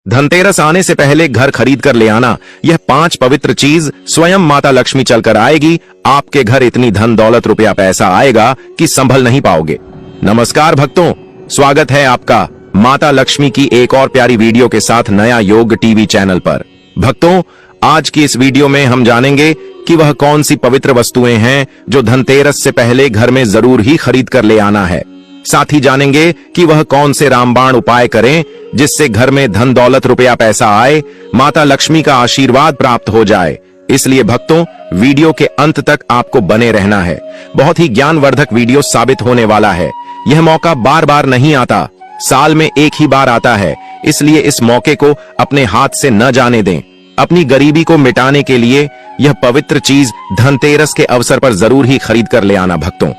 धनतेरस आने से पहले घर खरीद कर ले आना। यह 5 पवित्र चीज स्वयं माता लक्ष्मी चलकर आएगी। आपके घर इतनी धन दौलत रुपया पैसा आएगा कि संभल नहीं पाओगे। नमस्कार भक्तों, स्वागत है आपका माता लक्ष्मी की एक और प्यारी वीडियो के साथ नया योग टीवी चैनल पर। भक्तों, आज की इस वीडियो में हम जानेंगे कि वह कौन सी पवित्र वस्तुएं हैं जो धनतेरस से पहले घर में जरूर ही खरीद कर ले आना है। साथ ही जानेंगे कि वह कौन से रामबाण उपाय करें जिससे घर में धन दौलत रुपया पैसा आए, माता लक्ष्मी का आशीर्वाद प्राप्त हो जाए। इसलिए भक्तों, वीडियो के अंत तक आपको बने रहना है। बहुत ही ज्ञानवर्धक वीडियो साबित होने वाला है। यह मौका बार बार नहीं आता, साल में एक ही बार आता है। इसलिए इस मौके को अपने हाथ से न जाने दें। अपनी गरीबी को मिटाने के लिए यह पवित्र चीज धनतेरस के अवसर पर जरूर ही खरीद कर ले आना। भक्तों,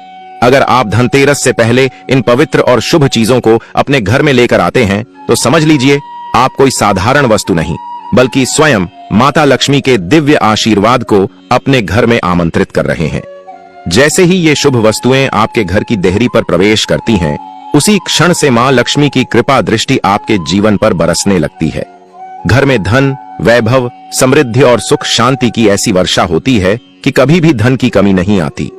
अगर आप धनतेरस से पहले इन पवित्र और शुभ चीजों को अपने घर में लेकर आते हैं तो समझ लीजिए आप कोई साधारण वस्तु नहीं बल्कि स्वयं माता लक्ष्मी के दिव्य आशीर्वाद को अपने घर में आमंत्रित कर रहे हैं। जैसे ही ये शुभ वस्तुएं आपके घर की देहरी पर प्रवेश करती हैं, उसी क्षण से मां लक्ष्मी की कृपा दृष्टि आपके जीवन पर बरसने लगती है। घर में धन, वैभव, समृद्धि और सुख शांति की ऐसी वर्षा होती है कि कभी भी धन की कमी नहीं आती।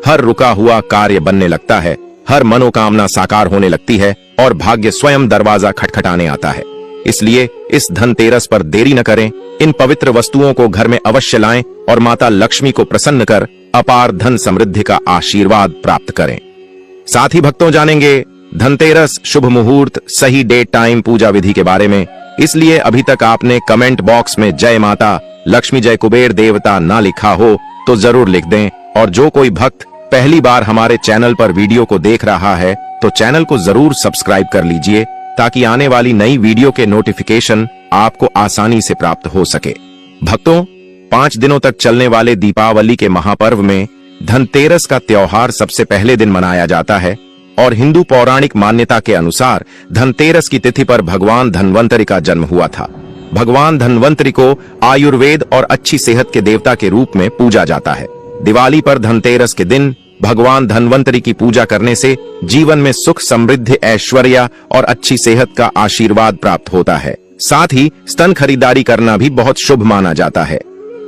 हर रुका हुआ कार्य बनने लगता है, हर मनोकामना साकार होने लगती है और भाग्य स्वयं दरवाजा खटखटाने आता है। इसलिए इस धनतेरस पर देरी न करें, इन पवित्र वस्तुओं को घर में अवश्य लाएं और माता लक्ष्मी को प्रसन्न कर अपार धन समृद्धि का आशीर्वाद प्राप्त करें। साथ ही भक्तों, जानेंगे धनतेरस, शुभ मुहूर्त, सही डेट, टाइम, पूजा विधि के बारे में। इसलिए अभी तक आपने कमेंट बॉक्स में जय माता लक्ष्मी, जय कुबेर देवता ना लिखा हो तो जरूर लिख दें। और जो कोई भक्त पहली बार हमारे चैनल पर वीडियो को देख रहा है तो चैनल को जरूर सब्सक्राइब कर लीजिए ताकि आने वाली नई वीडियो के नोटिफिकेशन आपको आसानी से प्राप्त हो सके। भक्तों, 5 दिनों तक चलने वाले दीपावली के महापर्व में धनतेरस का त्योहार सबसे पहले दिन मनाया जाता है और हिंदू पौराणिक मान्यता के अनुसार धनतेरस की तिथि पर भगवान धन्वंतरि का जन्म हुआ था। भगवान धन्वंतरि को आयुर्वेद और अच्छी सेहत के देवता के रूप में पूजा जाता है। दिवाली पर धनतेरस के दिन भगवान धन्वंतरि की पूजा करने से जीवन में सुख, समृद्धि, ऐश्वर्य और अच्छी सेहत का आशीर्वाद प्राप्त होता है। साथ ही स्तन खरीदारी करना भी बहुत शुभ माना जाता है।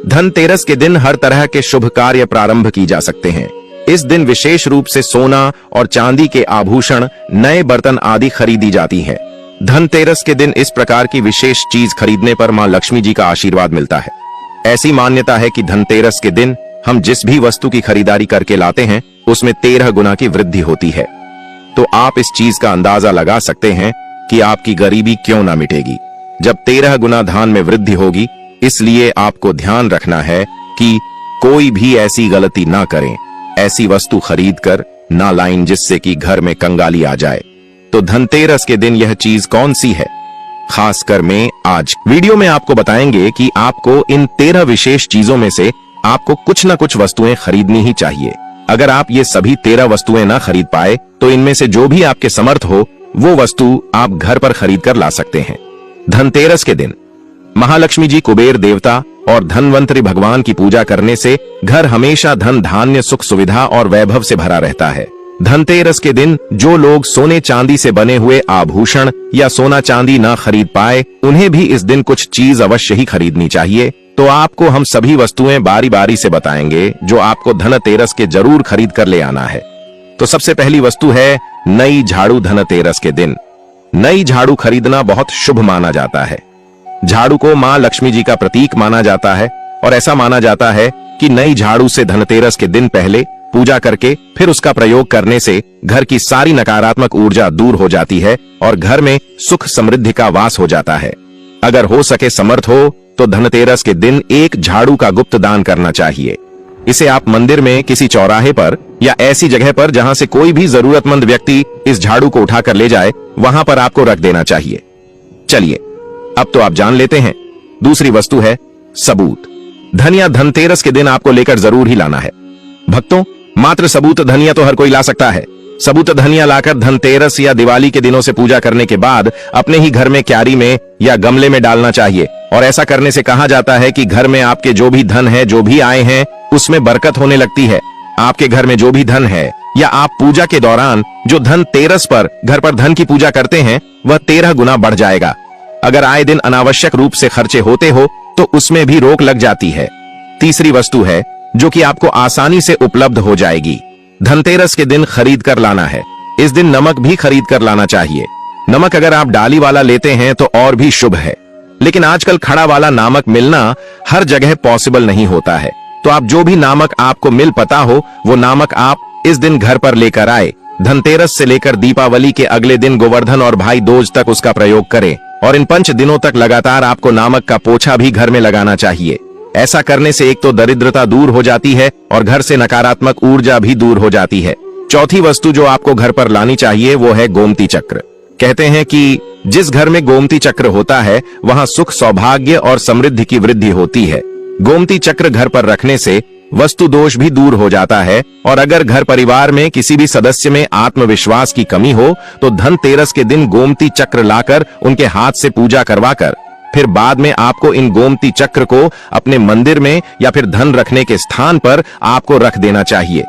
धनतेरस के दिन हर तरह के शुभ कार्य प्रारंभ की जा सकते हैं। इस दिन विशेष रूप से सोना और चांदी के आभूषण, नए बर्तन आदि खरीदी जाती है। धनतेरस के दिन इस प्रकार की विशेष चीज खरीदने पर मां लक्ष्मी जी का आशीर्वाद मिलता है। ऐसी मान्यता है कि धनतेरस के दिन हम जिस भी वस्तु की खरीदारी करके लाते हैं उसमें 13 गुना की वृद्धि होती है। तो आप इस चीज का अंदाजा लगा सकते हैं कि आपकी गरीबी क्यों ना मिटेगी जब 13 गुना धन में वृद्धि होगी। इसलिए आपको ध्यान रखना है कि कोई भी ऐसी गलती ना करें, ऐसी वस्तु खरीद कर ना लाएं जिससे कि घर में कंगाली आ जाए। तो धनतेरस के दिन यह चीज कौन सी है, खासकर में आज वीडियो में आपको बताएंगे कि आपको इन 13 विशेष चीजों में से आपको कुछ न कुछ वस्तुएं खरीदनी ही चाहिए। अगर आप ये सभी 13 वस्तुएं ना खरीद पाए तो इनमें से जो भी आपके समर्थ हो वो वस्तु आप घर पर खरीद कर ला सकते हैं। धनतेरस के दिन महालक्ष्मी जी, कुबेर देवता और धन्वंतरि भगवान की पूजा करने से घर हमेशा धन, धान्य, सुख, सुविधा और वैभव से भरा रहता है। धनतेरस के दिन जो लोग सोने चांदी से बने हुए आभूषण या सोना चांदी ना खरीद पाए उन्हें भी इस दिन कुछ चीज अवश्य ही खरीदनी चाहिए। तो आपको हम सभी वस्तुएं बारी बारी से बताएंगे जो आपको धनतेरस के जरूर खरीद कर ले आना है। तो सबसे पहली वस्तु है नई झाड़ू। धनतेरस के दिन नई झाड़ू खरीदना बहुत शुभ माना जाता है। झाड़ू को मां लक्ष्मी जी का प्रतीक माना जाता है और ऐसा माना जाता है कि नई झाड़ू से धनतेरस के दिन पहले पूजा करके फिर उसका प्रयोग करने से घर की सारी नकारात्मक ऊर्जा दूर हो जाती है और घर में सुख, समृद्धि का वास हो जाता है। अगर हो सके, समर्थ हो तो धनतेरस के दिन एक झाड़ू का गुप्त दान करना चाहिए। इसे आप मंदिर में, किसी चौराहे पर या ऐसी जगह पर जहां से कोई भी जरूरतमंद व्यक्ति इस झाड़ू को उठाकर ले जाए वहां पर आपको रख देना चाहिए। चलिए अब तो आप जान लेते हैं। दूसरी वस्तु है सबूत। धनिया धनतेरस के दिन आपको लेकर जरूर ही लाना है। भक्तों, मात्र सबूत धनिया तो हर कोई ला सकता है। सबूत धनिया लाकर धनतेरस या दिवाली के दिनों से पूजा करने के बाद अपने ही घर में क्यारी में या गमले में डालना चाहिए। और ऐसा करने से कहा जाता है कि घर में आपके जो भी धन है, जो भी आए हैं, उसमें बरकत होने लगती है। आपके घर में जो भी धन है या आप पूजा के दौरान जो धनतेरस पर घर पर धन की पूजा करते हैं वह 13 गुना बढ़ जाएगा। अगर आए दिन अनावश्यक रूप से खर्चे होते हो तो उसमें भी रोक लग जाती है। तीसरी वस्तु है जो कि आपको आसानी से उपलब्ध हो जाएगी। धनतेरस के दिन खरीद कर लाना है। इस दिन नमक भी खरीद कर लाना चाहिए। नमक अगर आप डाली वाला लेते हैं तो और भी शुभ है, लेकिन आजकल खड़ा वाला नमक मिलना हर जगह पॉसिबल नहीं होता है। तो आप जो भी नमक आपको मिल पता हो वो नमक आप इस दिन घर पर लेकर आए। धनतेरस से लेकर दीपावली के अगले दिन गोवर्धन और भाई दूज तक उसका प्रयोग करें और इन 5 दिनों तक लगातार आपको नमक का पोछा भी घर में लगाना चाहिए। ऐसा करने से एक तो दरिद्रता दूर हो जाती है और घर से नकारात्मक ऊर्जा भी दूर हो जाती है। चौथी वस्तु जो आपको घर पर लानी चाहिए वो है गोमती चक्र। कहते हैं कि जिस घर में गोमती चक्र होता है वहां सुख, सौभाग्य और समृद्धि की वृद्धि होती है। गोमती चक्र घर पर रखने से वस्तु दोष भी दूर हो जाता है और अगर घर परिवार में किसी भी सदस्य में आत्मविश्वास की कमी हो तो धनतेरस के दिन गोमती चक्र लाकर उनके हाथ से पूजा करवाकर फिर बाद में आपको इन गोमती चक्र को अपने मंदिर में या फिर धन रखने के स्थान पर आपको रख देना चाहिए।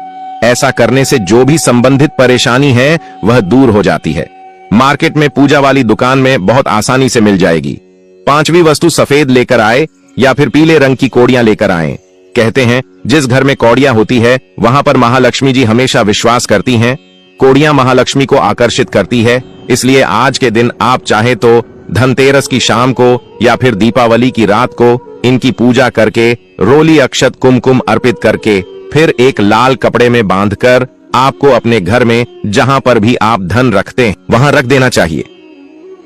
ऐसा करने से जो भी संबंधित परेशानी है वह दूर हो जाती है। मार्केट में पूजा वाली दुकान में बहुत आसानी से मिल जाएगी। 5वीं वस्तु सफेद लेकर आए या फिर पीले रंग की कौड़ियां लेकर आए। कहते हैं जिस घर में कौड़ियां होती है वहां पर महालक्ष्मी जी हमेशा विश्वास करती हैं। कौड़ियां महालक्ष्मी को आकर्षित करती है, इसलिए आज के दिन आप चाहे तो धनतेरस की शाम को या फिर दीपावली की रात को इनकी पूजा करके रोली, अक्षत, कुमकुम अर्पित करके फिर एक लाल कपड़े में बांधकर आपको अपने घर में जहां पर भी आप धन रखते हैं वहां रख देना चाहिए।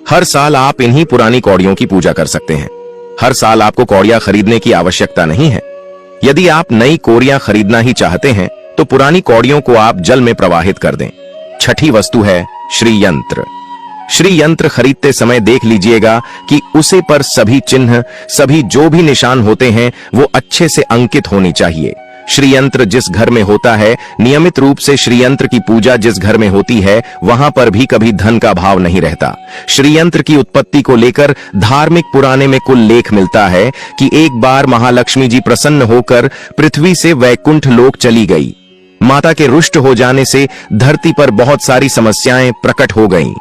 हर साल आप इन्हीं पुरानी कौड़ियों की पूजा कर सकते हैं। हर साल आपको कौड़ियां खरीदने की आवश्यकता नहीं है। यदि आप नई कौड़ियां खरीदना ही चाहते हैं तो पुरानी कौड़ियों को आप जल में प्रवाहित कर दें। छठी वस्तु है श्री यंत्र। श्री यंत्र खरीदते समय देख लीजिएगा कि उसे पर सभी चिन्ह, सभी जो भी निशान होते हैं वो अच्छे से अंकित होनी चाहिए। श्री यंत्र जिस घर में होता है, नियमित रूप से श्री यंत्र की पूजा जिस घर में होती है वहां पर भी कभी धन का भाव नहीं रहता। श्री यंत्र की उत्पत्ति को लेकर धार्मिक पुराने में कुल लेख मिलता है कि एक बार महालक्ष्मी जी प्रसन्न होकर पृथ्वी से वैकुंठ लोक चली गई। माता के रुष्ट हो जाने से धरती पर बहुत सारी समस्याएं प्रकट हो गईं।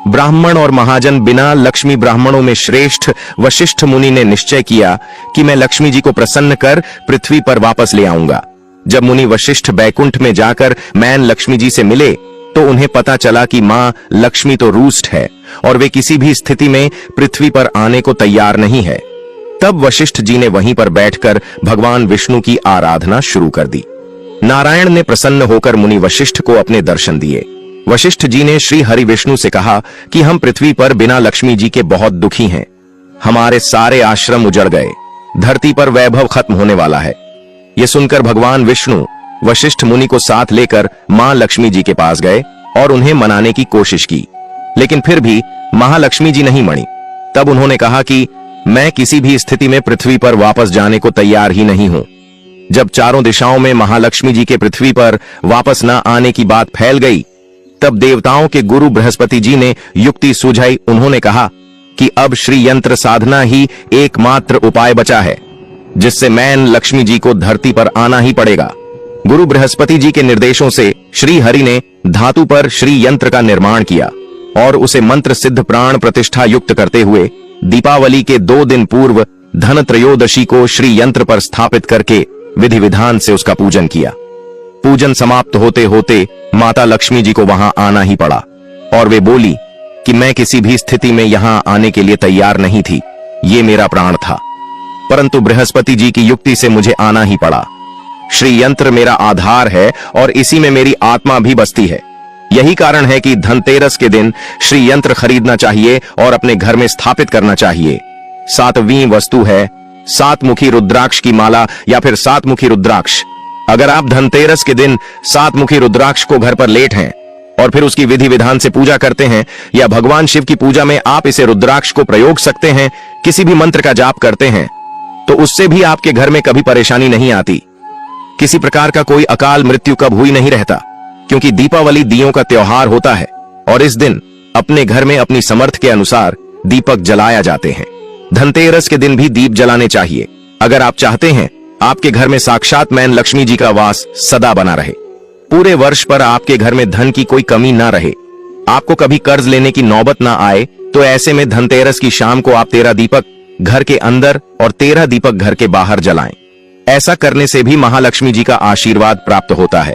ब्राह्मण और महाजन बिना लक्ष्मी ब्राह्मणों में श्रेष्ठ वशिष्ठ मुनि ने निश्चय किया कि मैं लक्ष्मी जी को प्रसन्न कर पृथ्वी पर वापस ले आऊंगा। जब मुनि वशिष्ठ बैकुंठ में जाकर मैन लक्ष्मी जी से मिले तो उन्हें पता चला कि मां लक्ष्मी तो रुष्ट है और वे किसी भी स्थिति में पृथ्वी पर आने को तैयार नहीं है। तब वशिष्ठ जी ने वहीं पर बैठकर भगवान विष्णु की आराधना शुरू कर दी। नारायण ने प्रसन्न होकर मुनि वशिष्ठ को अपने दर्शन दिए। वशिष्ठ जी ने श्री हरि विष्णु से कहा कि हम पृथ्वी पर बिना लक्ष्मी जी के बहुत दुखी हैं। हमारे सारे आश्रम उजड़ गए, धरती पर वैभव खत्म होने वाला है। यह सुनकर भगवान विष्णु वशिष्ठ मुनि को साथ लेकर मां लक्ष्मी जी के पास गए और उन्हें मनाने की कोशिश की, लेकिन फिर भी महालक्ष्मी जी नहीं मनी। तब उन्होंने कहा कि मैं किसी भी स्थिति में पृथ्वी पर वापस जाने को तैयार ही नहीं हूं। जब चारों दिशाओं में महालक्ष्मी जी के पृथ्वी पर वापस न आने की बात फैल गई तब देवताओं के गुरु बृहस्पति जी ने युक्ति सुझाई। उन्होंने कहा कि अब श्री यंत्र साधना ही एकमात्र उपाय बचा है जिससे मैन लक्ष्मी जी को धरती पर आना ही पड़ेगा। गुरु बृहस्पति जी के निर्देशों से श्री हरि ने धातु पर श्री यंत्र का निर्माण किया और उसे मंत्र सिद्ध प्राण प्रतिष्ठा युक्त करते हुए दीपावली के 2 दिन पूर्व धन त्रयोदशी को श्री यंत्र पर स्थापित करके विधि विधान से उसका पूजन किया। पूजन समाप्त होते होते माता लक्ष्मी जी को वहां आना ही पड़ा और वे बोली कि मैं किसी भी स्थिति में यहां आने के लिए तैयार नहीं थी, ये मेरा प्राण था, परंतु बृहस्पति जी की युक्ति से मुझे आना ही पड़ा। श्री यंत्र मेरा आधार है और इसी में मेरी आत्मा भी बसती है। यही कारण है कि धनतेरस के दिन श्री यंत्र खरीदना चाहिए और अपने घर में स्थापित करना चाहिए। 7वीं वस्तु है 7 मुखी रुद्राक्ष की माला या फिर 7 मुखी रुद्राक्ष। अगर आप धनतेरस के दिन 7 मुखी रुद्राक्ष को घर पर लेट हैं और फिर उसकी विधि विधान से पूजा करते हैं या भगवान शिव की पूजा में आप इसे रुद्राक्ष को प्रयोग सकते हैं, किसी भी मंत्र का जाप करते हैं तो उससे भी आपके घर में कभी परेशानी नहीं आती। किसी प्रकार का कोई अकाल मृत्यु कब हुई नहीं रहता, क्योंकि दीपावली दियों का त्योहार होता है और इस दिन अपने घर में अपनी समर्थ के अनुसार दीपक जलाया जाते हैं। धनतेरस के दिन भी दीप जलाने चाहिए अगर आप चाहते हैं आपके घर में साक्षात मैन लक्ष्मी जी का वास सदा बना रहे, पूरे वर्ष पर आपके घर में धन की कोई कमी ना रहे, आपको कभी कर्ज लेने की नौबत ना आए, तो ऐसे में धनतेरस की शाम को आप 13 दीपक घर के अंदर और 13 दीपक घर के बाहर जलाएं। ऐसा करने से भी महालक्ष्मी जी का आशीर्वाद प्राप्त होता है।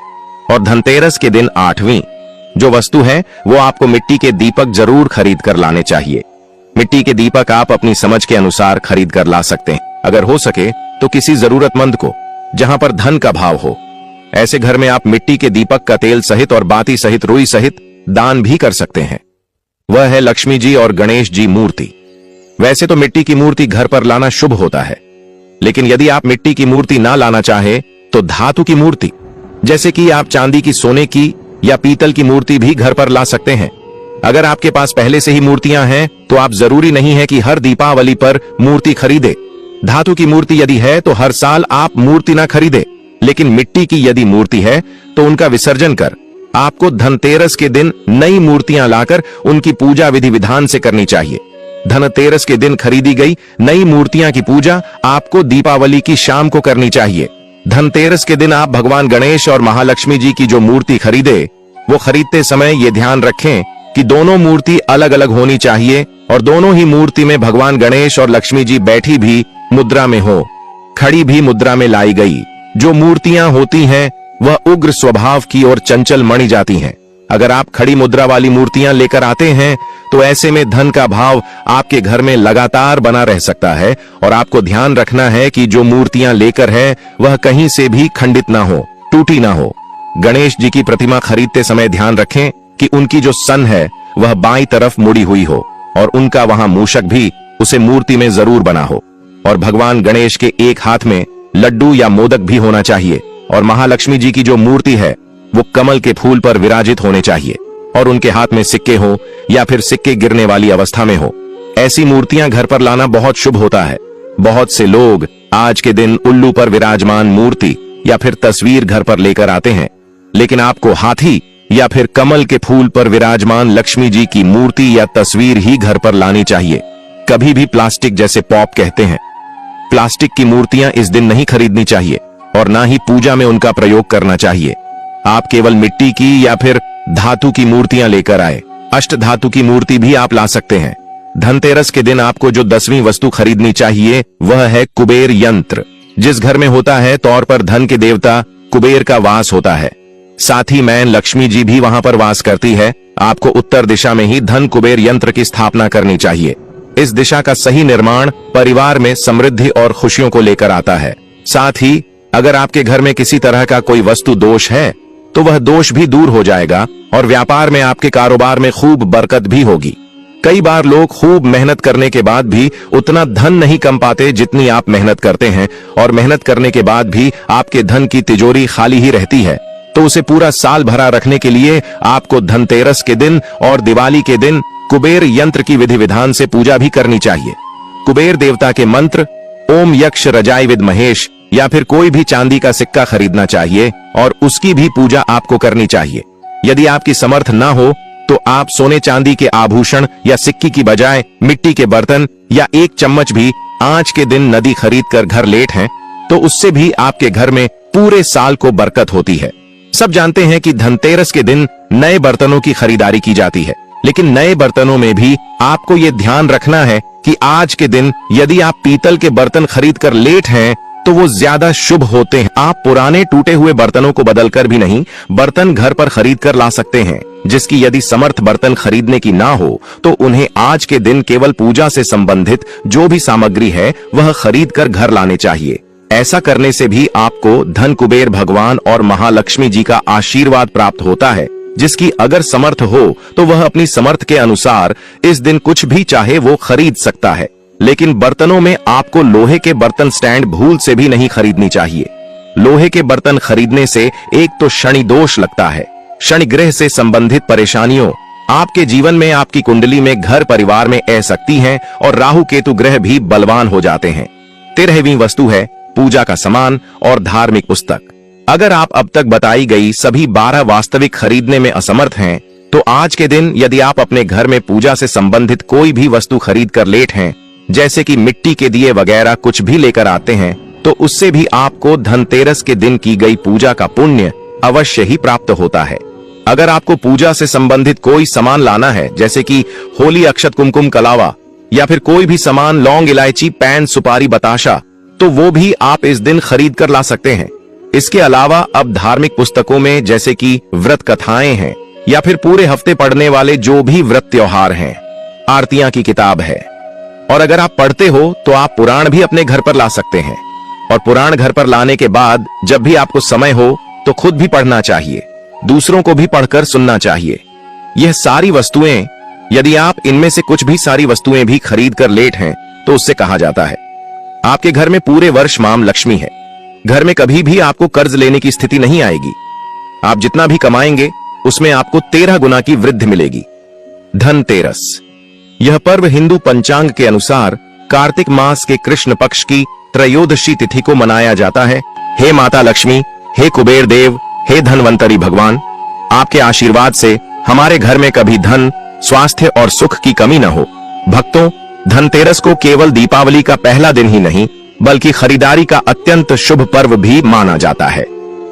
और धनतेरस के दिन 8वीं जो वस्तु है वो आपको मिट्टी के दीपक जरूर खरीद कर लाने चाहिए। मिट्टी के दीपक आप अपनी समझ के अनुसार खरीद कर ला सकते हैं। अगर हो सके तो किसी जरूरतमंद को, जहां पर धन का भाव हो, ऐसे घर में आप मिट्टी के दीपक का तेल सहित और बाती सहित रुई सहित दान भी कर सकते हैं। वह है लक्ष्मी जी और गणेश जी मूर्ति। वैसे तो मिट्टी की मूर्ति घर पर लाना शुभ होता है, लेकिन यदि आप मिट्टी की मूर्ति ना लाना चाहे तो धातु की मूर्ति, जैसे कि आप चांदी की, सोने की या पीतल की मूर्ति भी घर पर ला सकते हैं। अगर आपके पास पहले से ही मूर्तियां हैं तो आप जरूरी नहीं है कि हर दीपावली पर मूर्ति खरीदे। धातु की मूर्ति यदि है तो हर साल आप मूर्ति ना खरीदे, लेकिन मिट्टी की यदि मूर्ति है तो उनका विसर्जन कर आपको धनतेरस के दिन नई मूर्तियां लाकर उनकी पूजा विधि विधान से करनी चाहिए। धनतेरस के दिन खरीदी गई नई मूर्तियां की पूजा आपको दीपावली की शाम को करनी चाहिए। धनतेरस के दिन आप भगवान गणेश और महालक्ष्मी जी की जो मूर्ति खरीदे, वो खरीदते समय ये ध्यान रखें कि दोनों मूर्ति अलग अलग होनी चाहिए और दोनों ही मूर्ति में भगवान गणेश और लक्ष्मी जी बैठी भी मुद्रा में हो, खड़ी भी मुद्रा में लाई गई। जो मूर्तियां होती हैं वह उग्र स्वभाव की और चंचल मणि जाती हैं। अगर आप खड़ी मुद्रा वाली मूर्तियां लेकर आते हैं तो ऐसे में धन का भाव आपके घर में लगातार बना रह सकता है। और आपको ध्यान रखना है कि जो मूर्तियां लेकर है वह कहीं से भी खंडित ना हो, टूटी ना हो। गणेश जी की प्रतिमा खरीदते समय ध्यान रखें कि उनकी जो सन है वह बाईं तरफ मुड़ी हुई हो और उनका वहां मूषक भी उसे मूर्ति में जरूर बना हो। और भगवान गणेश के एक हाथ में लड्डू या मोदक भी होना चाहिए। और महालक्ष्मी जी की जो मूर्ति है वो कमल के फूल पर विराजित होने चाहिए और उनके हाथ में सिक्के हो या फिर सिक्के गिरने वाली अवस्था में हो। ऐसी मूर्तियां घर पर लाना बहुत शुभ होता है। बहुत से लोग आज के दिन उल्लू पर विराजमान मूर्ति या फिर तस्वीर घर पर लेकर आते हैं, लेकिन आपको हाथी या फिर कमल के फूल पर विराजमान लक्ष्मी जी की मूर्ति या तस्वीर ही घर पर लानी चाहिए। कभी भी प्लास्टिक, जैसे पॉप कहते हैं, प्लास्टिक की मूर्तियां इस दिन नहीं खरीदनी चाहिए और ना ही पूजा में उनका प्रयोग करना चाहिए। आप केवल मिट्टी की या फिर धातु की मूर्तियां लेकर आए। अष्ट धातु की मूर्ति भी आप ला सकते हैं। धनतेरस के दिन आपको जो 10वीं वस्तु खरीदनी चाहिए वह है कुबेर यंत्र। जिस घर में होता है तौर पर धन के देवता कुबेर का वास होता है, साथ ही मैन लक्ष्मी जी भी वहां पर वास करती है। आपको उत्तर दिशा में ही धन कुबेर यंत्र की स्थापना करनी चाहिए। इस दिशा का सही निर्माण परिवार में समृद्धि और खुशियों को लेकर आता है। साथ ही अगर आपके घर में किसी तरह का कोई वस्तु दोष है तो वह दोष भी दूर हो जाएगा और व्यापार में, आपके कारोबार में खूब बरकत भी होगी। कई बार लोग खूब मेहनत करने के बाद भी उतना धन नहीं कम पाते जितनी आप मेहनत करते हैं, और मेहनत करने के बाद भी आपके धन की तिजोरी खाली ही रहती है। तो उसे पूरा साल भरा रखने के लिए आपको धनतेरस के दिन और दिवाली के दिन कुबेर यंत्र की विधि विधान से पूजा भी करनी चाहिए। कुबेर देवता के मंत्र ओम यक्ष रजाई विद महेश या फिर कोई भी चांदी का सिक्का खरीदना चाहिए और उसकी भी पूजा आपको करनी चाहिए। यदि आपकी समर्थ ना हो तो आप सोने चांदी के आभूषण या सिक्की की बजाय मिट्टी के बर्तन या एक चम्मच भी आज के दिन नदी खरीद कर घर लेट हैं तो उससे भी आपके घर में पूरे साल को बरकत होती है। सब जानते हैं कि धनतेरस के दिन नए बर्तनों की खरीदारी की जाती है, लेकिन नए बर्तनों में भी आपको ये ध्यान रखना है कि आज के दिन यदि आप पीतल के बर्तन खरीद कर लेट हैं तो वो ज्यादा शुभ होते हैं। आप पुराने टूटे हुए बर्तनों को बदलकर भी नहीं, बर्तन घर पर खरीद कर ला सकते हैं। जिसकी यदि समर्थ बर्तन खरीदने की ना हो तो उन्हें आज के दिन केवल पूजा से संबंधित जो भी सामग्री है वह खरीद कर घर लाने चाहिए। ऐसा करने से भी आपको धन कुबेर भगवान और महालक्ष्मी जी का आशीर्वाद प्राप्त होता है। जिसकी अगर समर्थ हो तो वह अपनी समर्थ के अनुसार इस दिन कुछ भी चाहे वो खरीद सकता है। लेकिन बर्तनों में आपको लोहे के बर्तन स्टैंड भूल से भी नहीं खरीदनी चाहिए। लोहे के बर्तन खरीदने से एक तो शनि दोष लगता है, शनि ग्रह से संबंधित परेशानियों, आपके जीवन में, आपकी कुंडली में, घर परिवार में आ सकती हैं और राहु केतु ग्रह भी बलवान हो जाते हैं। 13वीं वस्तु है पूजा का सामान और धार्मिक पुस्तक। अगर आप अब तक बताई गई सभी 12 वास्तविक खरीदने में असमर्थ हैं तो आज के दिन यदि आप अपने घर में पूजा से संबंधित कोई भी वस्तु खरीद कर लेट हैं, जैसे कि मिट्टी के दिए वगैरह कुछ भी लेकर आते हैं, तो उससे भी आपको धनतेरस के दिन की गई पूजा का पुण्य अवश्य ही प्राप्त होता है। अगर आपको पूजा से संबंधित कोई सामान लाना है, जैसे कि होली अक्षत कुमकुम कलावा या फिर कोई भी सामान, लौंग इलायची पैन सुपारी बताशा, तो वो भी आप इस दिन खरीद कर ला सकते हैं। इसके अलावा अब धार्मिक पुस्तकों में जैसे कि व्रत कथाएं हैं या फिर पूरे हफ्ते पढ़ने वाले जो भी व्रत त्योहार हैं, आरतियां की किताब है, और अगर आप पढ़ते हो तो आप पुराण भी अपने घर पर ला सकते हैं। और पुराण घर पर लाने के बाद जब भी आपको समय हो तो खुद भी पढ़ना चाहिए, दूसरों को भी पढ़कर सुनना चाहिए। यह सारी वस्तुएं, यदि आप इनमें से कुछ भी सारी वस्तुएं भी खरीद कर लेट हैं तो उससे कहा जाता है आपके घर में पूरे वर्ष मां लक्ष्मी है। घर में कभी भी आपको कर्ज लेने की स्थिति नहीं आएगी। आप जितना भी कमाएंगे उसमें आपको 13 गुना की वृद्धि मिलेगी। धनतेरस, यह पर्व हिंदू पंचांग के अनुसार कार्तिक मास के कृष्ण पक्ष की त्रयोदशी तिथि को मनाया जाता है। हे माता लक्ष्मी, हे कुबेर देव, हे धनवंतरी भगवान, आपके आशीर्वाद से हमारे घर में कभी धन, स्वास्थ्य और सुख की कमी न हो। भक्तों, धनतेरस को केवल दीपावली का पहला दिन ही नहीं बल्कि खरीदारी का अत्यंत शुभ पर्व भी माना जाता है।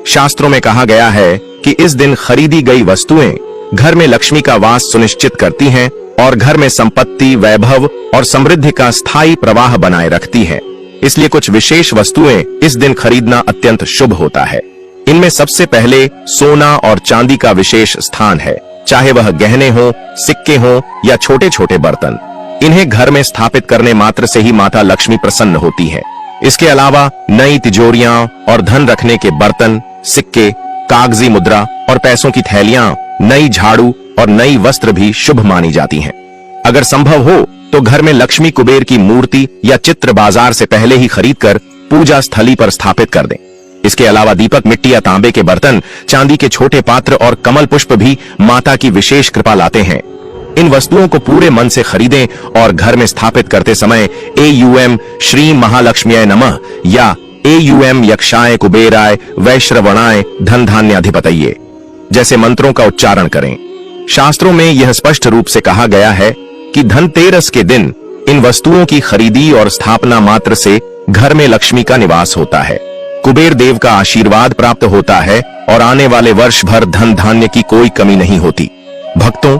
शास्त्रों में कहा गया है कि इस दिन खरीदी गई वस्तुएं घर में लक्ष्मी का वास सुनिश्चित करती हैं और घर में संपत्ति, वैभव और समृद्धि का स्थायी प्रवाह बनाए रखती हैं। इसलिए कुछ विशेष वस्तुएं इस दिन खरीदना अत्यंत शुभ होता है। इनमें सबसे पहले सोना और चांदी का विशेष स्थान है, चाहे वह गहने हो, सिक्के हो या छोटे छोटे बर्तन। इन्हें घर में स्थापित करने मात्र से ही माता लक्ष्मी प्रसन्न होती है। इसके अलावा नई तिजोरियां और धन रखने के बर्तन, सिक्के, कागजी मुद्रा और पैसों की थैलियां, नई झाड़ू और नई वस्त्र भी शुभ मानी जाती हैं। अगर संभव हो तो घर में लक्ष्मी कुबेर की मूर्ति या चित्र बाजार से पहले ही खरीदकर पूजा स्थली पर स्थापित कर दें। इसके अलावा दीपक, मिट्टी या तांबे के बर्तन, चांदी के छोटे पात्र और कमल पुष्प भी माता की विशेष कृपा लाते हैं। इन वस्तुओं को पूरे मन से खरीदें और घर में स्थापित करते समय AUM श्री महालक्ष्म्याय नमः या AUM यक्षाय कुबेराय वैश्रवणाय धन धान्याधिपतये जैसे मंत्रों का उच्चारण करें। शास्त्रों में यह स्पष्ट रूप से कहा गया है कि धनतेरस के दिन इन वस्तुओं की खरीदी और स्थापना मात्र से घर में लक्ष्मी का निवास होता है, कुबेर देव का आशीर्वाद प्राप्त होता है और आने वाले वर्ष भर धन धान्य की कोई कमी नहीं होती। भक्तों,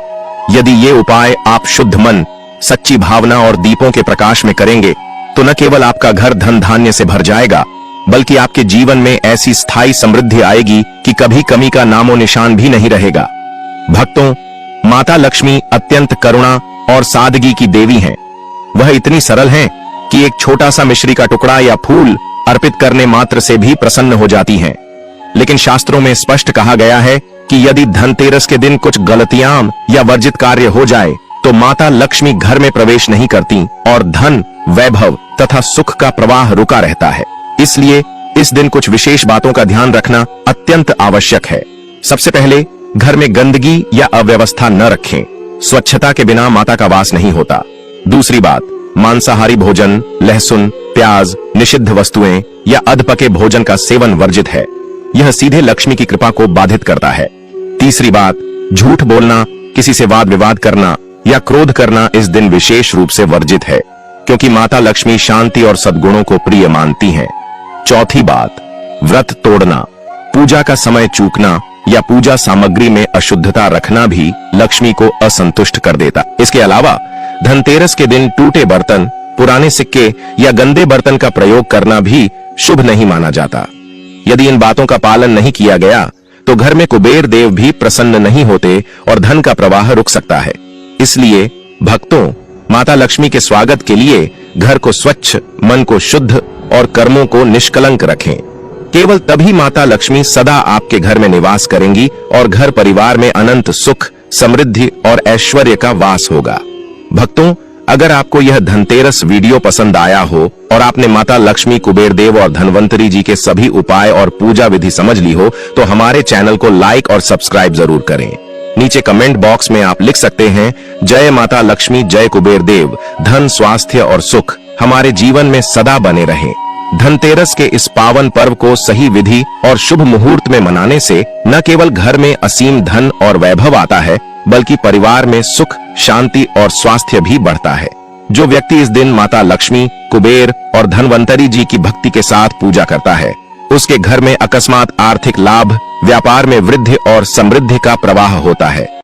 यदि ये उपाय आप शुद्ध मन, सच्ची भावना और दीपों के प्रकाश में करेंगे तो न केवल आपका घर धन धान्य से भर जाएगा बल्कि आपके जीवन में ऐसी स्थायी समृद्धि आएगी कि कभी कमी का नामो निशान भी नहीं रहेगा। भक्तों, माता लक्ष्मी अत्यंत करुणा और सादगी की देवी हैं। वह इतनी सरल हैं कि एक छोटा सा मिश्री का टुकड़ा या फूल अर्पित करने मात्र से भी प्रसन्न हो जाती हैं। लेकिन शास्त्रों में स्पष्ट कहा गया है कि यदि धनतेरस के दिन कुछ गलतियां या वर्जित कार्य हो जाए तो माता लक्ष्मी घर में प्रवेश नहीं करती और धन, वैभव तथा सुख का प्रवाह रुका रहता है। इसलिए इस दिन कुछ विशेष बातों का ध्यान रखना अत्यंत आवश्यक है। सबसे पहले, घर में गंदगी या अव्यवस्था न रखें। स्वच्छता के बिना माता का वास नहीं होता। दूसरी बात, मांसाहारी भोजन, लहसुन, प्याज, निषिद्ध वस्तुएं या अधपके भोजन का सेवन वर्जित है। यह सीधे लक्ष्मी की कृपा को बाधित करता है। तीसरी बात, झूठ बोलना, किसी से वाद विवाद करना या क्रोध करना इस दिन विशेष रूप से वर्जित है, क्योंकि माता लक्ष्मी शांति और सद्गुणों को प्रिय मानती हैं। चौथी बात, व्रत तोड़ना, पूजा का समय चूकना या पूजा सामग्री में अशुद्धता रखना भी लक्ष्मी को असंतुष्ट कर देता। इसके अलावा धनतेरस के दिन टूटे बर्तन, पुराने सिक्के या गंदे बर्तन का प्रयोग करना भी शुभ नहीं माना जाता। यदि इन बातों का पालन नहीं किया गया तो घर में कुबेर देव भी प्रसन्न नहीं होते और धन का प्रवाह रुक सकता है। इसलिए भक्तों, माता लक्ष्मी के स्वागत के लिए घर को स्वच्छ, मन को शुद्ध और कर्मों को निष्कलंक रखें। केवल तभी माता लक्ष्मी सदा आपके घर में निवास करेंगी और घर परिवार में अनंत सुख, समृद्धि और ऐश्वर्य का वास होगा। भक्तों, अगर आपको यह धनतेरस वीडियो पसंद आया हो और आपने माता लक्ष्मी, कुबेर देव और धनवंतरी जी के सभी उपाय और पूजा विधि समझ ली हो तो हमारे चैनल को लाइक और सब्सक्राइब जरूर करें। नीचे कमेंट बॉक्स में आप लिख सकते हैं, जय माता लक्ष्मी, जय कुबेर देव, धन, स्वास्थ्य और सुख हमारे जीवन में सदा बने रहे। धनतेरस के इस पावन पर्व को सही विधि और शुभ मुहूर्त में मनाने से न केवल घर में असीम धन और वैभव आता है बल्कि परिवार में सुख, शांति और स्वास्थ्य भी बढ़ता है। जो व्यक्ति इस दिन माता लक्ष्मी, कुबेर और धनवंतरी जी की भक्ति के साथ पूजा करता है उसके घर में अकस्मात आर्थिक लाभ, व्यापार में वृद्धि और समृद्धि का प्रवाह होता है।